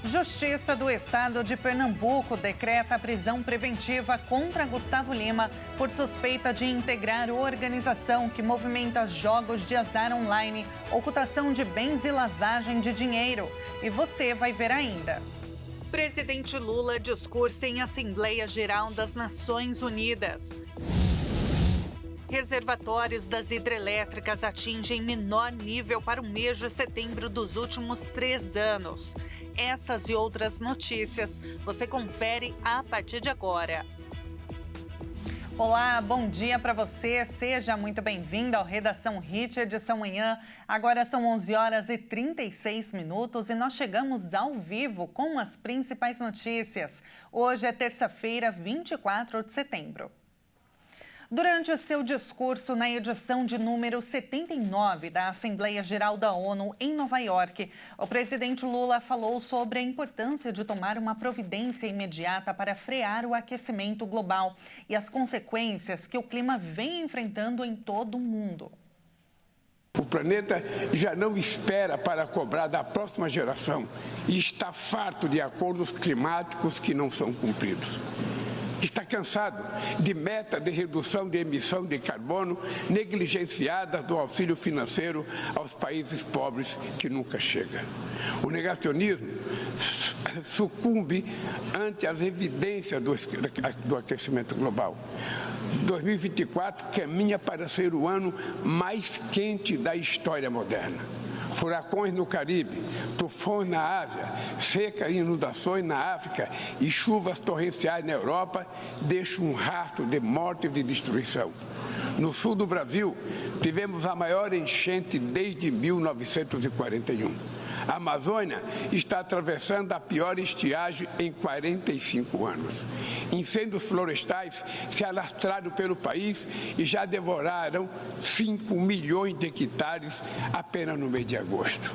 Justiça do Estado de Pernambuco decreta a prisão preventiva contra Gustavo Lima por suspeita de integrar organização que movimenta jogos de azar online, ocultação de bens e lavagem de dinheiro. E você vai ver ainda. Presidente Lula discursa em Assembleia Geral das Nações Unidas. Reservatórios das hidrelétricas atingem menor nível para o mês de setembro dos últimos 3 anos. Essas e outras notícias você confere a partir de agora. Olá, bom dia para você. Seja muito bem-vindo ao Redação Hit, edição manhã. Agora são 11h36 e nós chegamos ao vivo com as principais notícias. Hoje é terça-feira, 24 de setembro. Durante o seu discurso na edição de número 79 da Assembleia Geral da ONU em Nova York, o presidente Lula falou sobre a importância de tomar uma providência imediata para frear o aquecimento global e as consequências que o clima vem enfrentando em todo o mundo. O planeta já não espera para cobrar da próxima geração e está farto de acordos climáticos que não são cumpridos. Está cansado de meta de redução de emissão de carbono negligenciadas do auxílio financeiro aos países pobres que nunca chega. O negacionismo sucumbe ante as evidências do aquecimento global. 2024 caminha para ser o ano mais quente da história moderna. Furacões no Caribe, tufões na Ásia, seca e inundações na África e chuvas torrenciais na Europa deixam um rastro de morte e de destruição. No sul do Brasil, tivemos a maior enchente desde 1941. A Amazônia está atravessando a pior estiagem em 45 anos. Incêndios florestais se alastraram pelo país e já devoraram 5 milhões de hectares apenas no mês de agosto.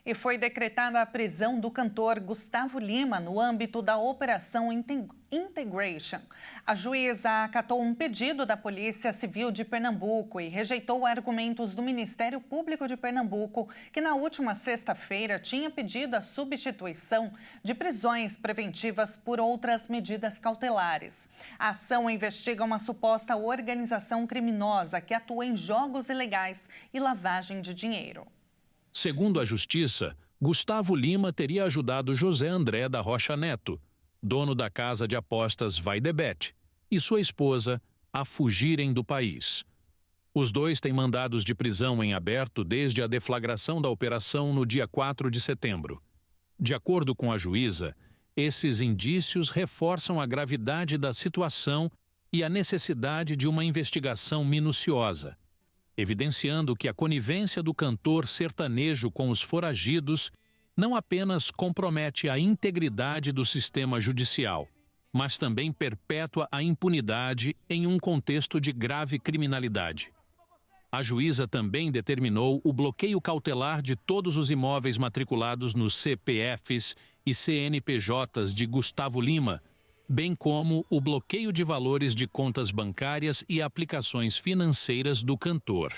E foi decretada a prisão do cantor Gustavo Lima no âmbito da Operação Integration. A juíza acatou um pedido da Polícia Civil de Pernambuco e rejeitou argumentos do Ministério Público de Pernambuco, que na última sexta-feira tinha pedido a substituição de prisões preventivas por outras medidas cautelares. A ação investiga uma suposta organização criminosa que atua em jogos ilegais e lavagem de dinheiro. Segundo a Justiça, Gustavo Lima teria ajudado José André da Rocha Neto, dono da casa de apostas Vai de Bet, e sua esposa a fugirem do país. Os dois têm mandados de prisão em aberto desde a deflagração da operação no dia 4 de setembro. De acordo com a juíza, esses indícios reforçam a gravidade da situação e a necessidade de uma investigação minuciosa, evidenciando que a conivência do cantor sertanejo com os foragidos não apenas compromete a integridade do sistema judicial, mas também perpétua a impunidade em um contexto de grave criminalidade. A juíza também determinou o bloqueio cautelar de todos os imóveis matriculados nos CPFs e CNPJs de Gustavo Lima, bem como o bloqueio de valores de contas bancárias e aplicações financeiras do cantor.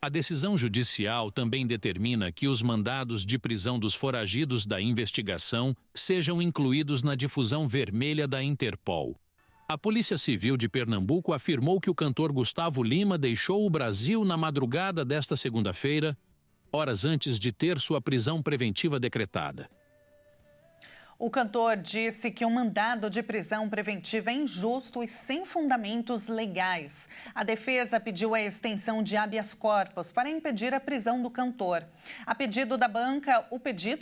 A decisão judicial também determina que os mandados de prisão dos foragidos da investigação sejam incluídos na difusão vermelha da Interpol. A Polícia Civil de Pernambuco afirmou que o cantor Gustavo Lima deixou o Brasil na madrugada desta segunda-feira, horas antes de ter sua prisão preventiva decretada. O cantor disse que o mandado de prisão preventiva é injusto e sem fundamentos legais. A defesa pediu a extensão de habeas corpus para impedir a prisão do cantor. O pedido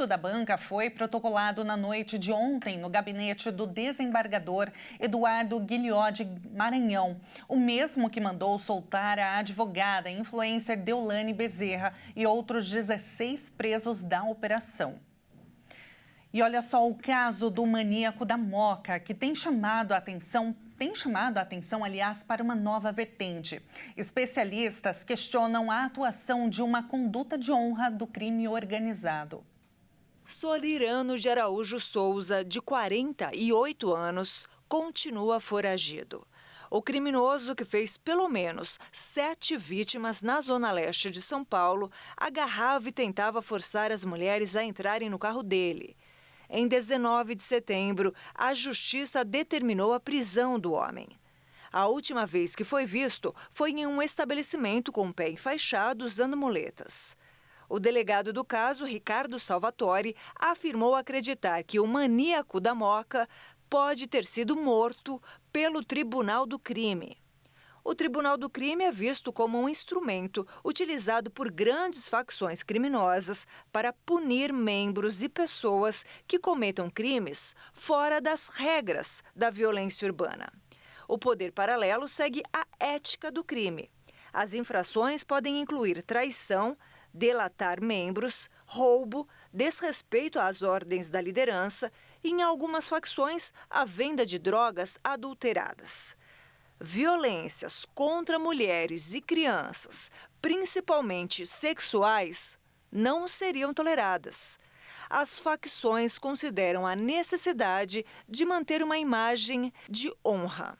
da banca foi protocolado na noite de ontem no gabinete do desembargador Eduardo Guilhó de Maranhão, o mesmo que mandou soltar a advogada e influencer Deolane Bezerra e outros 16 presos da operação. E olha só o caso do maníaco da Moca, que tem chamado a atenção, aliás, para uma nova vertente. Especialistas questionam a atuação de uma conduta de honra do crime organizado. Sorirano de Araújo Souza, de 48 anos, continua foragido. O criminoso, que fez pelo menos 7 vítimas na zona leste de São Paulo, agarrava e tentava forçar as mulheres a entrarem no carro dele. Em 19 de setembro, a justiça determinou a prisão do homem. A última vez que foi visto foi em um estabelecimento com o pé enfaixado usando muletas. O delegado do caso, Ricardo Salvatore, afirmou acreditar que o maníaco da Moca pode ter sido morto pelo Tribunal do Crime. O Tribunal do Crime é visto como um instrumento utilizado por grandes facções criminosas para punir membros e pessoas que cometam crimes fora das regras da violência urbana. O poder paralelo segue a ética do crime. As infrações podem incluir traição, delatar membros, roubo, desrespeito às ordens da liderança e, em algumas facções, a venda de drogas adulteradas. Violências contra mulheres e crianças, principalmente sexuais, não seriam toleradas. As facções consideram a necessidade de manter uma imagem de honra.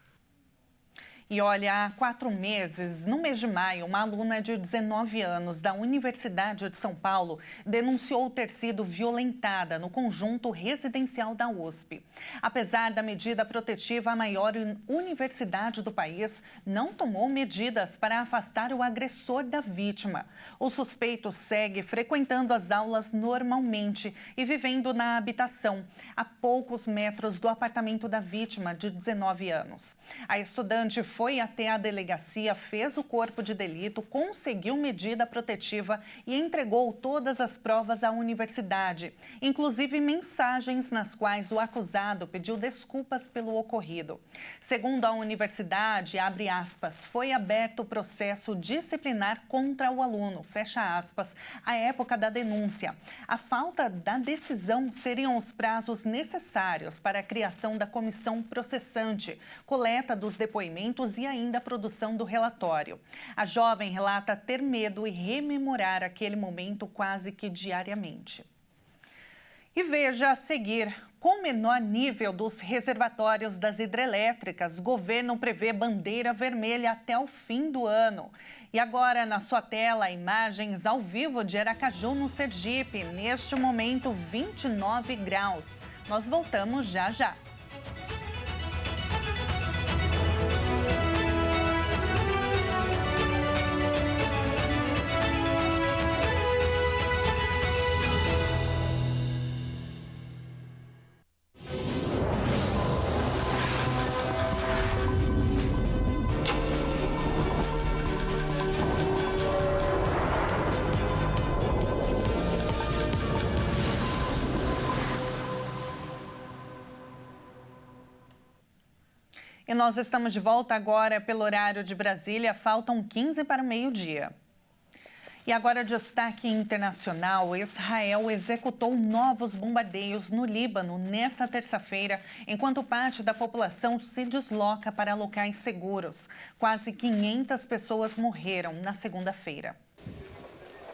E olha, há 4 meses, no mês de maio, uma aluna de 19 anos da Universidade de São Paulo denunciou ter sido violentada no conjunto residencial da USP. Apesar da medida protetiva, a maior universidade do país não tomou medidas para afastar o agressor da vítima. O suspeito segue frequentando as aulas normalmente e vivendo na habitação, a poucos metros do apartamento da vítima, de 19 anos. A estudante foi até a delegacia, fez o corpo de delito, conseguiu medida protetiva e entregou todas as provas à universidade, inclusive mensagens nas quais o acusado pediu desculpas pelo ocorrido. Segundo a universidade, abre aspas, foi aberto processo disciplinar contra o aluno, fecha aspas, à época da denúncia. A falta da decisão seriam os prazos necessários para a criação da comissão processante, coleta dos depoimentos e ainda a produção do relatório. A jovem relata ter medo e rememorar aquele momento quase que diariamente. E veja a seguir, com menor nível dos reservatórios das hidrelétricas, governo prevê bandeira vermelha até o fim do ano. E agora, na sua tela, imagens ao vivo de Aracaju, no Sergipe. Neste momento, 29 graus. Nós voltamos já já. E nós estamos de volta agora pelo horário de Brasília. Faltam 15 para o meio-dia. E agora, destaque internacional: Israel executou novos bombardeios no Líbano nesta terça-feira, enquanto parte da população se desloca para locais seguros. Quase 500 pessoas morreram na segunda-feira.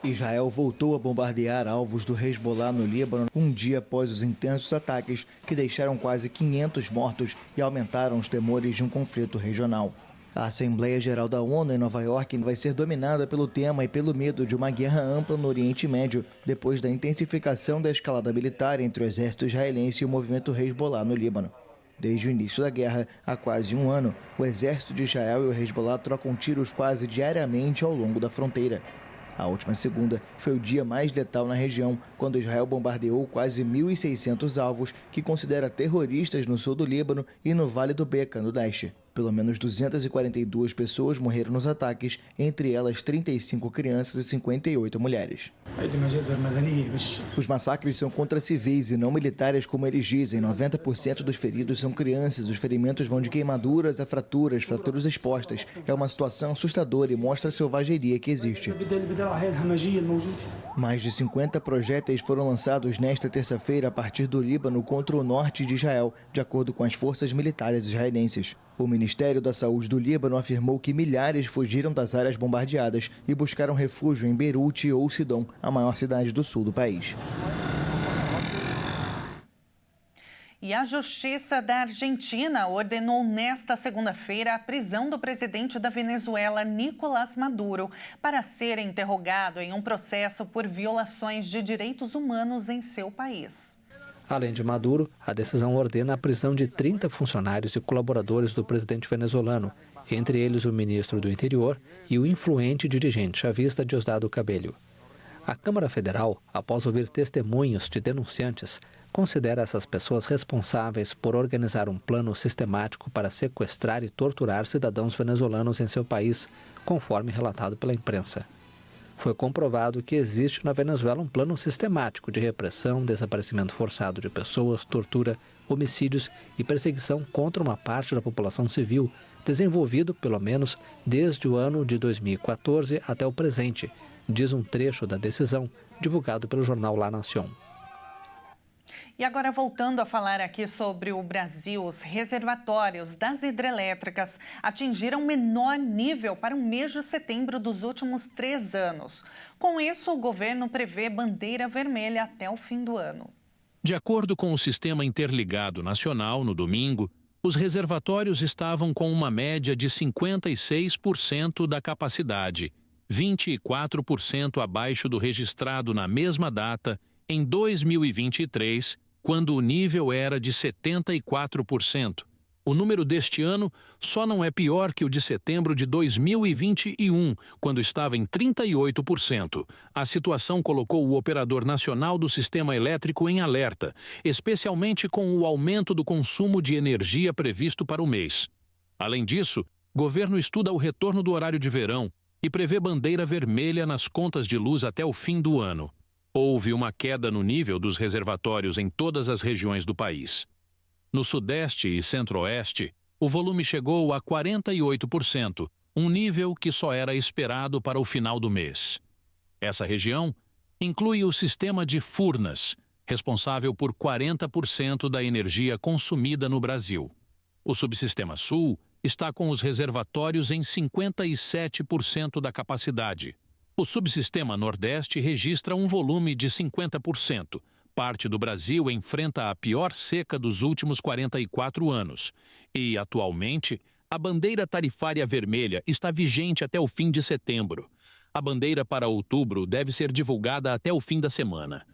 Israel voltou a bombardear alvos do Hezbollah no Líbano um dia após os intensos ataques que deixaram quase 500 mortos e aumentaram os temores de um conflito regional. A Assembleia Geral da ONU em Nova York vai ser dominada pelo tema e pelo medo de uma guerra ampla no Oriente Médio, depois da intensificação da escalada militar entre o exército israelense e o movimento Hezbollah no Líbano. Desde o início da guerra, há quase um ano, o exército de Israel e o Hezbollah trocam tiros quase diariamente ao longo da fronteira. A última segunda foi o dia mais letal na região, quando Israel bombardeou quase 1.600 alvos que considera terroristas no sul do Líbano e no Vale do Beqa, no leste. Pelo menos 242 pessoas morreram nos ataques, entre elas 35 crianças e 58 mulheres. Os massacres são contra civis e não militares, como eles dizem. 90% dos feridos são crianças. Os ferimentos vão de queimaduras a fraturas expostas. É uma situação assustadora e mostra a selvageria que existe. Mais de 50 projéteis foram lançados nesta terça-feira a partir do Líbano contra o norte de Israel, de acordo com as forças militares israelenses. O Ministério da Saúde do Líbano afirmou que milhares fugiram das áreas bombardeadas e buscaram refúgio em Beirute ou Sidom, a maior cidade do sul do país. E a Justiça da Argentina ordenou nesta segunda-feira a prisão do presidente da Venezuela, Nicolás Maduro, para ser interrogado em um processo por violações de direitos humanos em seu país. Além de Maduro, a decisão ordena a prisão de 30 funcionários e colaboradores do presidente venezuelano, entre eles o ministro do Interior e o influente dirigente chavista Diosdado Cabello. A Câmara Federal, após ouvir testemunhos de denunciantes, considera essas pessoas responsáveis por organizar um plano sistemático para sequestrar e torturar cidadãos venezuelanos em seu país, conforme relatado pela imprensa. Foi comprovado que existe na Venezuela um plano sistemático de repressão, desaparecimento forçado de pessoas, tortura, homicídios e perseguição contra uma parte da população civil, desenvolvido, pelo menos, desde o ano de 2014 até o presente, diz um trecho da decisão divulgado pelo jornal La Nación. E agora, voltando a falar aqui sobre o Brasil, os reservatórios das hidrelétricas atingiram o menor nível para o mês de setembro dos últimos 3 anos. Com isso, o governo prevê bandeira vermelha até o fim do ano. De acordo com o Sistema Interligado Nacional, no domingo, os reservatórios estavam com uma média de 56% da capacidade, 24% abaixo do registrado na mesma data em 2023, quando o nível era de 74%. O número deste ano só não é pior que o de setembro de 2021, quando estava em 38%. A situação colocou o operador nacional do sistema elétrico em alerta, especialmente com o aumento do consumo de energia previsto para o mês. Além disso, o governo estuda o retorno do horário de verão e prevê bandeira vermelha nas contas de luz até o fim do ano. Houve uma queda no nível dos reservatórios em todas as regiões do país. No Sudeste e Centro-Oeste, o volume chegou a 48%, um nível que só era esperado para o final do mês. Essa região inclui o sistema de Furnas, responsável por 40% da energia consumida no Brasil. O subsistema Sul está com os reservatórios em 57% da capacidade. O subsistema Nordeste registra um volume de 50%. Parte do Brasil enfrenta a pior seca dos últimos 44 anos. E, atualmente, a bandeira tarifária vermelha está vigente até o fim de setembro. A bandeira para outubro deve ser divulgada até o fim da semana.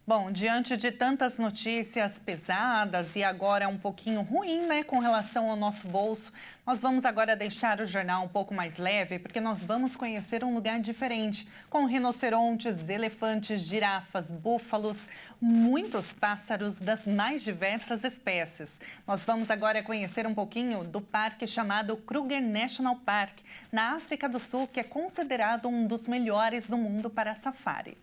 Bom, diante de tantas notícias pesadas e agora um pouquinho ruim, né, com relação ao nosso bolso, nós vamos agora deixar o jornal um pouco mais leve, porque nós vamos conhecer um lugar diferente, com rinocerontes, elefantes, girafas, búfalos, muitos pássaros das mais diversas espécies. Nós vamos agora conhecer um pouquinho do parque chamado Kruger National Park, na África do Sul, que é considerado um dos melhores do mundo para safari.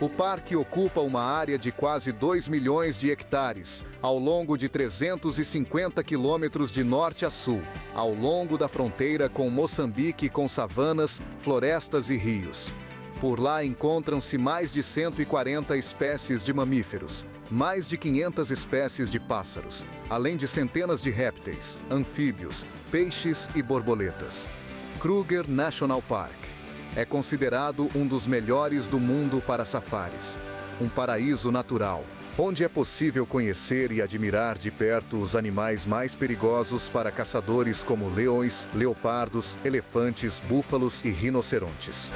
O parque ocupa uma área de quase 2 milhões de hectares, ao longo de 350 quilômetros de norte a sul, ao longo da fronteira com Moçambique, com savanas, florestas e rios. Por lá encontram-se mais de 140 espécies de mamíferos, mais de 500 espécies de pássaros, além de centenas de répteis, anfíbios, peixes e borboletas. Kruger National Park é considerado um dos melhores do mundo para safaris. Um paraíso natural, onde é possível conhecer e admirar de perto os animais mais perigosos para caçadores como leões, leopardos, elefantes, búfalos e rinocerontes.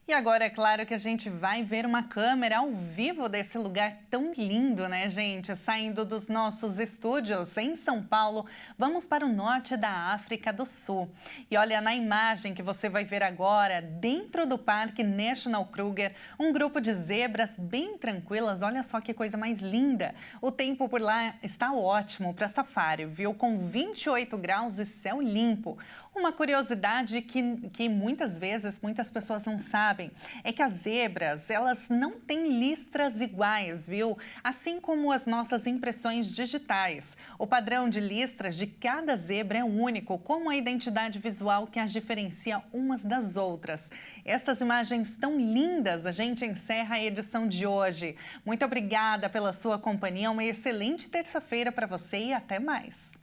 E agora, é claro que a gente vai ver uma câmera ao vivo desse lugar tão lindo, né, gente? Saindo dos nossos estúdios em São Paulo, vamos para o norte da África do Sul. E olha, na imagem que você vai ver agora, dentro do Parque National Kruger, um grupo de zebras bem tranquilas. Olha só que coisa mais linda. O tempo por lá está ótimo para safari, viu? Com 28 graus e céu limpo. Uma curiosidade que muitas vezes muitas pessoas não sabem é que as zebras, elas não têm listras iguais, viu? Assim como as nossas impressões digitais. O padrão de listras de cada zebra é único, como a identidade visual que as diferencia umas das outras. Essas imagens tão lindas, a gente encerra a edição de hoje. Muito obrigada pela sua companhia, uma excelente terça-feira para você e até mais.